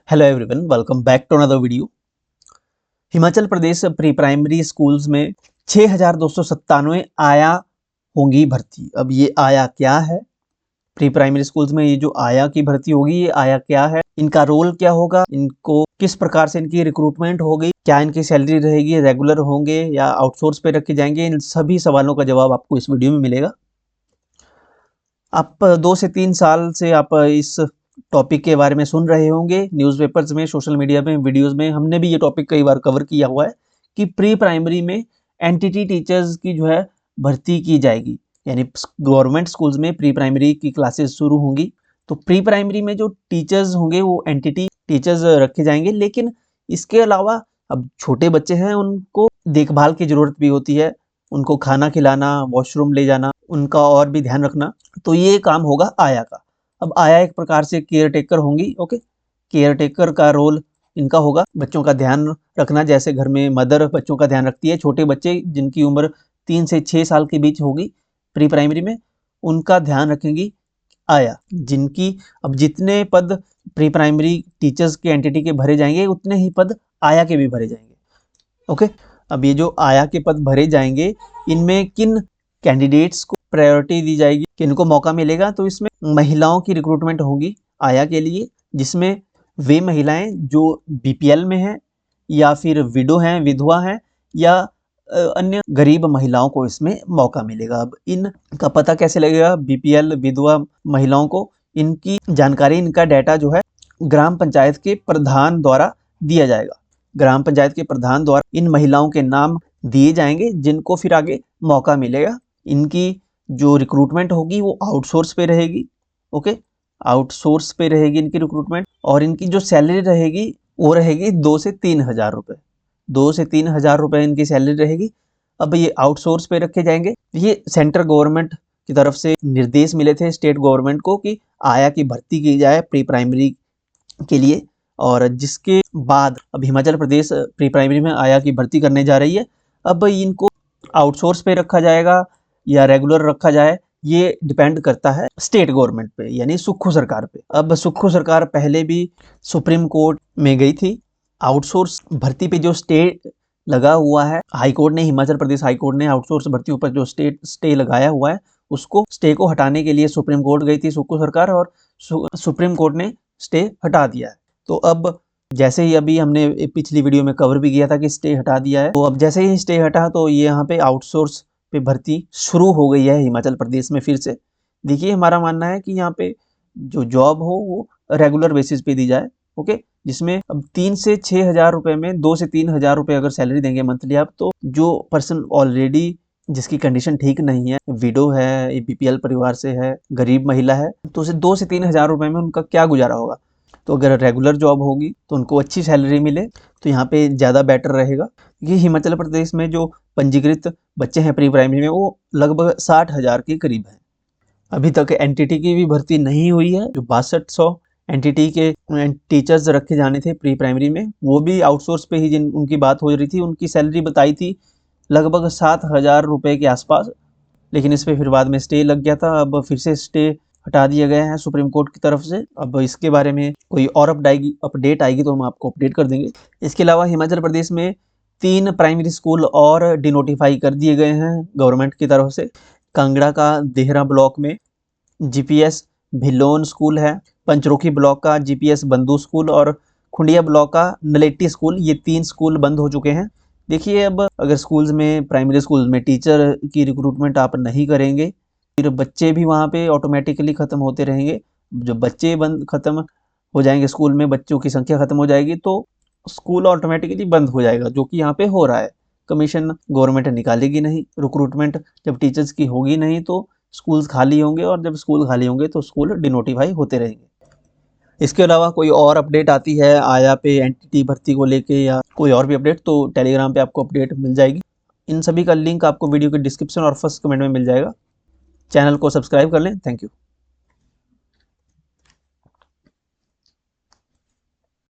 Hello everyone, welcome back to another video. Himachal Pradesh pre primary schools में 6297 आया होंगी भर्ती। अब ये आया क्या है? प्री प्राइमरी स्कूल्स में ये जो आया की भर्ती होगी, ये आया क्या है, इनका रोल क्या होगा, इनको किस प्रकार से इनकी रिक्रूटमेंट होगी, क्या इनकी सैलरी रहेगी, रेगुलर होंगे या आउटसोर्स पे रखे जाएंगे, इन सभी सवालों का जवाब आपको इस वीडियो में मिलेगा। आप 2 से 3 साल से आप इस टॉपिक के बारे में सुन रहे होंगे, न्यूज़पेपर्स में, सोशल मीडिया में, वीडियोस में। हमने भी ये टॉपिक कई बार कवर किया हुआ है कि प्री प्राइमरी में एनटीटी टीचर्स की जो है भर्ती की जाएगी, यानी गवर्नमेंट स्कूल्स में प्री प्राइमरी की क्लासेस शुरू होंगी। तो प्री प्राइमरी में जो टीचर्स होंगे वो एनटीटी टीचर्स रखे जाएंगे, लेकिन इसके अलावा अब छोटे बच्चे हैं, उनको देखभाल की ज़रूरत भी होती है, उनको खाना खिलाना, वॉशरूम ले जाना, उनका और भी ध्यान रखना। तो ये काम होगा आया का। अब आया एक प्रकार से केयर टेकर होंगी। ओके, केयर टेकर का रोल इनका होगा, बच्चों का ध्यान रखना। जैसे घर में मदर बच्चों का ध्यान रखती है, छोटे बच्चे जिनकी उम्र 3 से 6 साल के बीच होगी प्री प्राइमरी में, उनका ध्यान रखेंगी आया। जिनकी अब जितने पद प्री प्राइमरी टीचर्स के एंटिटी के भरे जाएंगे, उतने ही पद आया के भी भरे जाएंगे। ओके, अब ये जो आया के पद भरे जाएंगे, इनमें किन कैंडिडेट्स को प्रायोरिटी दी जाएगी, किनको मौका मिलेगा? तो इसमें महिलाओं की रिक्रूटमेंट होगी आया के लिए, जिसमें वे महिलाएं जो बीपीएल में हैं या फिर विडो हैं, विधवा हैं, या अन्य गरीब महिलाओं को इसमें मौका मिलेगा। अब इनका पता कैसे लगेगा? बीपीएल विधवा महिलाओं को इनकी जानकारी, इनका डाटा जो है ग्राम पंचायत के प्रधान द्वारा दिया जाएगा। ग्राम पंचायत के प्रधान द्वारा इन महिलाओं के नाम दिए जाएंगे, जिनको फिर आगे मौका मिलेगा। इनकी जो रिक्रूटमेंट होगी वो आउटसोर्स पे रहेगी। ओके, आउटसोर्स पे रहेगी इनकी रिक्रूटमेंट, और इनकी जो सैलरी रहेगी वो रहेगी 2 से 3 हज़ार रुपये। 2 से 3 हज़ार रुपये इनकी सैलरी रहेगी। अब ये आउटसोर्स पे रखे जाएंगे। ये सेंट्रल गवर्नमेंट की तरफ से निर्देश मिले थे स्टेट गवर्नमेंट को कि आया की भर्ती की जाए प्री प्राइमरी के लिए, और जिसके बाद अब हिमाचल प्रदेश प्री प्राइमरी में आया की भर्ती करने जा रही है। अब इनको आउटसोर्स पे रखा जाएगा या रेगुलर रखा जाए, ये डिपेंड करता है स्टेट गवर्नमेंट पे, यानी सुक्खू सरकार पे। अब सुक्खू सरकार पहले भी सुप्रीम कोर्ट में गई थी। आउटसोर्स भर्ती पे जो स्टे लगा हुआ है, हाई कोर्ट ने, हिमाचल प्रदेश हाई कोर्ट ने आउटसोर्स भर्ती पर जो स्टे लगाया हुआ है, उसको स्टे को हटाने के लिए सुप्रीम कोर्ट गई थी सुक्खू सरकार, और सुप्रीम कोर्ट ने स्टे हटा दिया है। तो अब जैसे ही अभी हमने पिछली वीडियो में कवर भी किया था कि स्टे हटा दिया है, तो अब जैसे ही स्टे हटा तो ये यहाँ पे आउटसोर्स पे भर्ती शुरू हो गई है हिमाचल प्रदेश में फिर से। देखिए, हमारा मानना है कि यहाँ पे जो जॉब हो वो रेगुलर बेसिस पे दी जाए। ओके, जिसमें अब 3 से 6 हज़ार रुपये में 2 से 3 हज़ार रुपये अगर सैलरी देंगे मंथली आप, तो जो पर्सन ऑलरेडी जिसकी कंडीशन ठीक नहीं है, विडो है, बीपीएल परिवार से है, गरीब महिला है, तो उसे 2 से 3 हज़ार रुपये में उनका क्या गुजारा होगा? तो अगर रेगुलर जॉब होगी तो उनको अच्छी सैलरी मिले तो यहाँ पे ज़्यादा बेटर रहेगा। ये हिमाचल प्रदेश में जो पंजीकृत बच्चे हैं प्री प्राइमरी में, वो लगभग 60 हज़ार के करीब हैं। अभी तक एनटीटी की भी भर्ती नहीं हुई है। जो 6200 एनटीटी के टीचर्स रखे जाने थे प्री प्राइमरी में, वो भी आउटसोर्स पे ही जिन उनकी बात हो रही थी, उनकी सैलरी बताई थी लगभग 7 हज़ार रुपये के आसपास। लेकिन इस पर फिर बाद में स्टे लग गया था। अब फिर से स्टे हटा दिया गया है सुप्रीम कोर्ट की तरफ से। अब इसके बारे में कोई और अपडेट आएगी तो हम आपको अपडेट कर देंगे। इसके अलावा हिमाचल प्रदेश में 3 प्राइमरी स्कूल और डिनोटिफाई कर दिए गए हैं गवर्नमेंट की तरफ से। कांगड़ा का देहरा ब्लॉक में जीपीएस भिलोन स्कूल है, पंचरोखी ब्लॉक का जीपीएस बंदू स्कूल, और खुंडिया ब्लॉक का नलेटी स्कूल। ये 3 स्कूल बंद हो चुके हैं। देखिए, अब अगर स्कूल्स में, प्राइमरी स्कूल्स में टीचर की रिक्रूटमेंट आप नहीं करेंगे, फिर बच्चे भी वहाँ पे ऑटोमेटिकली ख़त्म होते रहेंगे। जब बच्चे ख़त्म हो जाएंगे, स्कूल में बच्चों की संख्या ख़त्म हो जाएगी, तो स्कूल ऑटोमेटिकली बंद हो जाएगा, जो कि यहाँ पे हो रहा है। कमीशन गवर्नमेंट निकालेगी नहीं, रिक्रूटमेंट जब टीचर्स की होगी नहीं तो स्कूल्स खाली होंगे, और जब स्कूल खाली होंगे तो स्कूल डिनोटिफाई होते रहेंगे। इसके अलावा कोई और अपडेट आती है आया पे एनटीटी भर्ती को लेके, या कोई और भी अपडेट, तो टेलीग्राम पे आपको अपडेट मिल जाएगी। इन सभी का लिंक आपको वीडियो के डिस्क्रिप्शन और फर्स्ट कमेंट में मिल जाएगा। चैनल को सब्सक्राइब कर लें। Thank you.